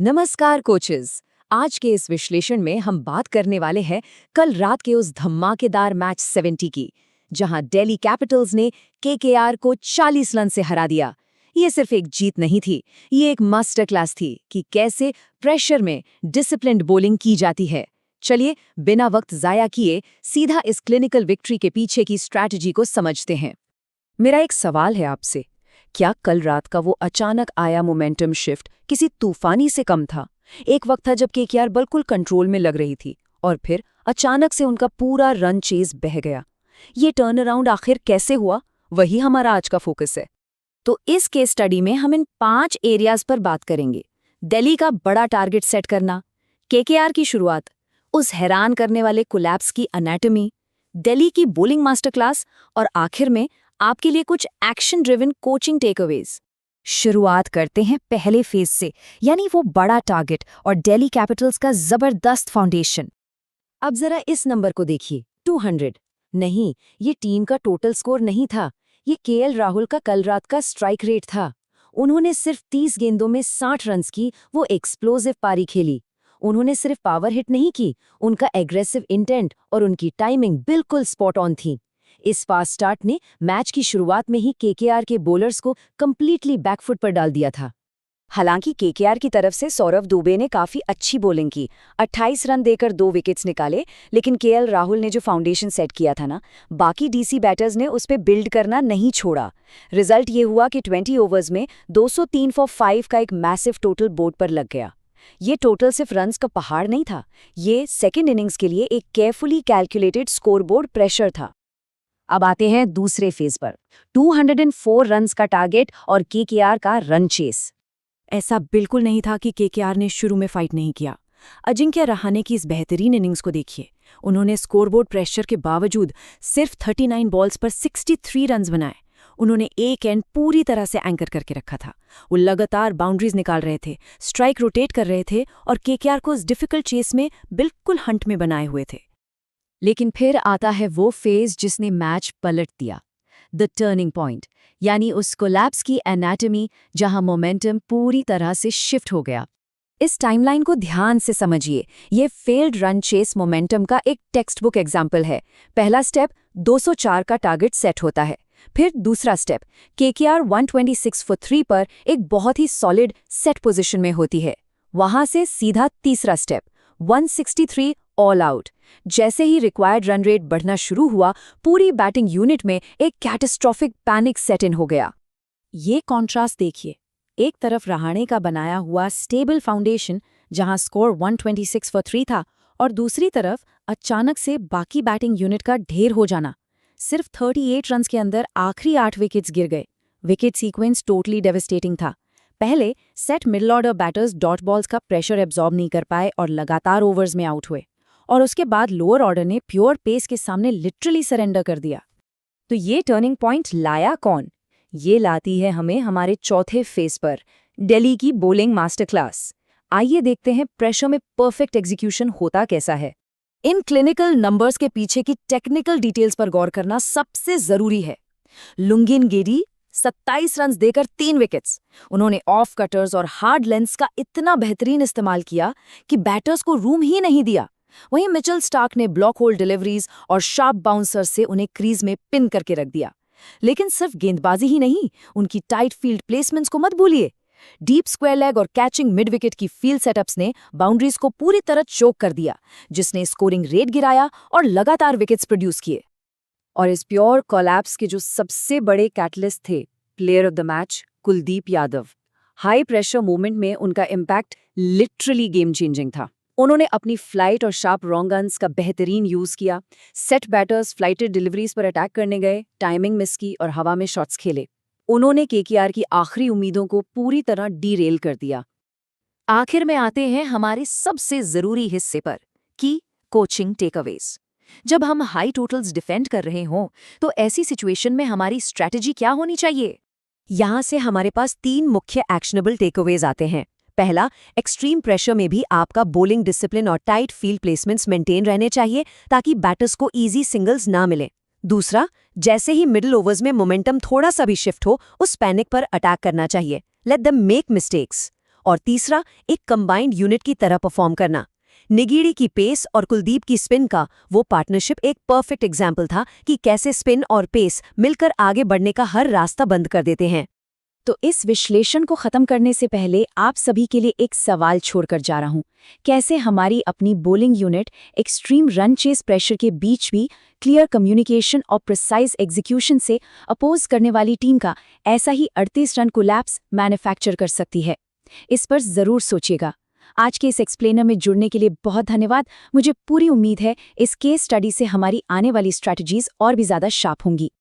नमस्कार कोचेस। आज के इस विश्लेषण में हम बात करने वाले हैं कल रात के उस धमाकेदार मैच 70 की, जहां दिल्ली कैपिटल्स ने केकेआर को 40 रन से हरा दिया। ये सिर्फ एक जीत नहीं थी, ये एक मास्टर क्लास थी कि कैसे प्रेशर में डिसिप्लिन्ड बॉलिंग की जाती है। चलिए बिना वक्त जाया किए सीधा इस क्लिनिकल विक्ट्री के पीछे की स्ट्रैटेजी को समझते हैं। मेरा एक सवाल है आपसे, क्या कल रात का वो अचानक आया मोमेंटम शिफ्ट किसी तूफानी से कम था? एक वक्त था जब केकेआर बिल्कुल कंट्रोल में लग रही थी और फिर अचानक से उनका पूरा रन चेज बह गया। ये टर्न अराउंड आखिर कैसे हुआ, वही हमारा आज का फोकस है। तो इस केस स्टडी में हम इन 5 एरियाज पर बात करेंगे। दिल्ली का बड़ा टारगेट सेट करना, केकेआर की शुरुआत, उस हैरान करने वाले कोलैप्स की एनाटॉमी, दिल्ली की बॉलिंग मास्टर क्लास और आखिर में आपके लिए कुछ एक्शन ड्रिवन कोचिंग टेकअवेज। शुरुआत करते हैं पहले फेज से, यानी वो बड़ा टारगेट और दिल्ली कैपिटल्स का जबरदस्त फाउंडेशन। अब जरा इस नंबर को देखिए, 200। नहीं, ये टीम का टोटल स्कोर नहीं था, ये केएल राहुल का कल रात का स्ट्राइक रेट था। उन्होंने सिर्फ 30 गेंदों में 60 रन्स की वो एक्सप्लोसिव पारी खेली। उन्होंने सिर्फ पावर हिट नहीं की, उनका एग्रेसिव इंटेंट और उनकी टाइमिंग बिल्कुल स्पॉट ऑन थी। इस फास्ट स्टार्ट ने मैच की शुरुआत में ही केकेआर के बॉलर्स को कंप्लीटली बैकफुट पर डाल दिया था। हालांकि केकेआर की तरफ से सौरव दुबे ने काफी अच्छी बॉलिंग की, 28 रन देकर 2 विकेट्स निकाले, लेकिन केएल राहुल ने जो फाउंडेशन सेट किया था ना, बाकी डीसी बैटर्स ने उस पर बिल्ड करना नहीं छोड़ा। रिजल्ट ये हुआ कि 20 ओवर्स में 203 फॉर 5 का एक मैसिव टोटल बोर्ड पर लग गया। ये टोटल सिर्फ रन्स का पहाड़ नहीं था, ये सेकेंड इनिंग्स के लिए एक केयरफुली कैलकुलेटेड स्कोरबोर्ड प्रेशर था। अब आते हैं दूसरे फेज पर, 204 रन्स का टारगेट और केकेआर का रन चेस। ऐसा बिल्कुल नहीं था कि केकेआर ने शुरू में फाइट नहीं किया। अजिंक्य रहाणे की इस बेहतरीन इनिंग्स को देखिए। उन्होंने स्कोरबोर्ड प्रेशर के बावजूद सिर्फ 39 बॉल्स पर 63 रन्स बनाए। उन्होंने एक एंड पूरी तरह से एंकर करके रखा था। वो लगातार बाउंड्रीज निकाल रहे थे, स्ट्राइक रोटेट कर रहे थे और केकेआर को इस डिफिकल्ट चेस में बिल्कुल हंट में बनाए हुए थे। लेकिन फिर आता है वो फेज जिसने मैच पलट दिया, द टर्निंग पॉइंट, यानी उस कोलैप्स की एनाटॉमी जहां मोमेंटम पूरी तरह से शिफ्ट हो गया। इस टाइमलाइन को ध्यान से समझिए। ये फेल्ड रन चेस मोमेंटम का एक टेक्स्ट बुक एग्जाम्पल है। पहला स्टेप 204 का टारगेट सेट होता है, फिर दूसरा स्टेप केकेआर 126 फॉर 3 पर एक बहुत ही सॉलिड सेट पोजीशन में होती है। वहां से सीधा तीसरा स्टेप 163 ऑल आउट। जैसे ही रिक्वायर्ड रन रेट बढ़ना शुरू हुआ, पूरी बैटिंग यूनिट में एक कैटास्ट्रोफिक पैनिक सेट इन हो गया। ये कॉन्ट्रास्ट देखिए, एक तरफ रहाणे का बनाया हुआ स्टेबल फाउंडेशन जहां स्कोर 126 फॉर 3 था, और दूसरी तरफ अचानक से बाकी बैटिंग यूनिट का ढेर हो जाना। सिर्फ 38 रन्स के अंदर आखिरी 8 विकेट्स गिर गए। विकेट सीक्वेंस टोटली डेवास्टेटिंग था। पहले set middle order batters dot balls का प्रेशर एब्जॉर्ब नहीं कर पाए और लगातार ओवर्स में आउट हुए, और उसके बाद लोअर ऑर्डर ने प्योर पेस के सामने लिटरली सरेंडर कर दिया। तो ये टर्निंग पॉइंट लाया कौन? ये लाती है हमें हमारे चौथे फेज पर, दिल्ली की बॉलिंग मास्टर क्लास। आइए देखते हैं प्रेशर में परफेक्ट एग्जीक्यूशन होता कैसा है। इन क्लिनिकल नंबर्स के पीछे की टेक्निकल डिटेल्स पर गौर करना सबसे जरूरी है। लुंगिनगेडी 27 रन्स देकर 3 विकेट्स। उन्होंने ऑफ कटर्स और हार्ड लेंथ्स का इतना बेहतरीन इस्तेमाल किया कि बैटर्स को रूम ही नहीं दिया। वहीं मिचेल स्टार्क ने ब्लॉक होल डिलीवरीज और शार्प बाउंसर से उन्हें क्रीज में पिन करके रख दिया। लेकिन सिर्फ गेंदबाजी ही नहीं, उनकी टाइट फील्ड प्लेसमेंट्स को मत भूलिए। डीप स्क्वायर लेग और कैचिंग मिड विकेट की फील्ड सेटअप्स ने बाउंड्रीज को पूरी तरह चोक कर दिया, जिसने स्कोरिंग रेट गिराया और लगातार विकेट्स प्रोड्यूस किए। और इस प्योर कोलैप्स के जो सबसे बड़े कैटलिस्ट थे, player of the match Kuldeep Yadav. High pressure moment में उनका इम्पैक्ट लिटरली गेम चेंजिंग था। उन्होंने अपनी फ्लाइट और शार्प रॉन्ग गन्स का बेहतरीन यूज किया। सेट बैटर्स फ्लाइटेड डिलीवरीज पर अटैक करने गए, टाइमिंग मिस की और हवा में शॉट्स खेले। उन्होंने केकेआर की आखिरी उम्मीदों को पूरी तरह डीरेल कर दिया। आखिर में आते हैं हमारे सबसे जरूरी हिस्से पर, की कोचिंग टेकअवेज। जब हम हाई टोटल्स डिफेंड कर रहे हों, तो ऐसी सिचुएशन में हमारी स्ट्रैटेजी क्या होनी चाहिए? यहां से हमारे पास 3 मुख्य एक्शनेबल टेकअवेज आते हैं। पहला, एक्सट्रीम प्रेशर में भी आपका बॉलिंग डिसिप्लिन और टाइट फील्ड प्लेसमेंट्स मेंटेन रहने चाहिए ताकि बैटर्स को इजी सिंगल्स ना मिले। दूसरा, जैसे ही मिडिल ओवर्स में मोमेंटम थोड़ा सा भी शिफ्ट हो, उस पैनिक पर अटैक करना चाहिए। Let them make mistakes. और तीसरा, एक कंबाइंड यूनिट की तरह परफॉर्म करना। निगीड़ी की पेस और कुलदीप की स्पिन का वो पार्टनरशिप एक परफेक्ट एग्जाम्पल था कि कैसे स्पिन और पेस मिलकर आगे बढ़ने का हर रास्ता बंद कर देते हैं। तो इस विश्लेषण को खत्म करने से पहले आप सभी के लिए एक सवाल छोड़कर जा रहा हूं। कैसे हमारी अपनी bowling unit extreme run chase pressure के बीच भी क्लियर कम्युनिकेशन और प्रिसाइज एग्जीक्यूशन से अपोज करने वाली टीम का ऐसा ही 38 रन कोलैप्स मैन्युफैक्चर कर सकती है? इस पर जरूर सोचिएगा। आज के इस एक्सप्लेनर में जुड़ने के लिए बहुत धन्यवाद। मुझे पूरी उम्मीद है इस केस स्टडी से हमारी आने वाली स्ट्रैटेजीज और भी ज्यादा शार्प होंगी।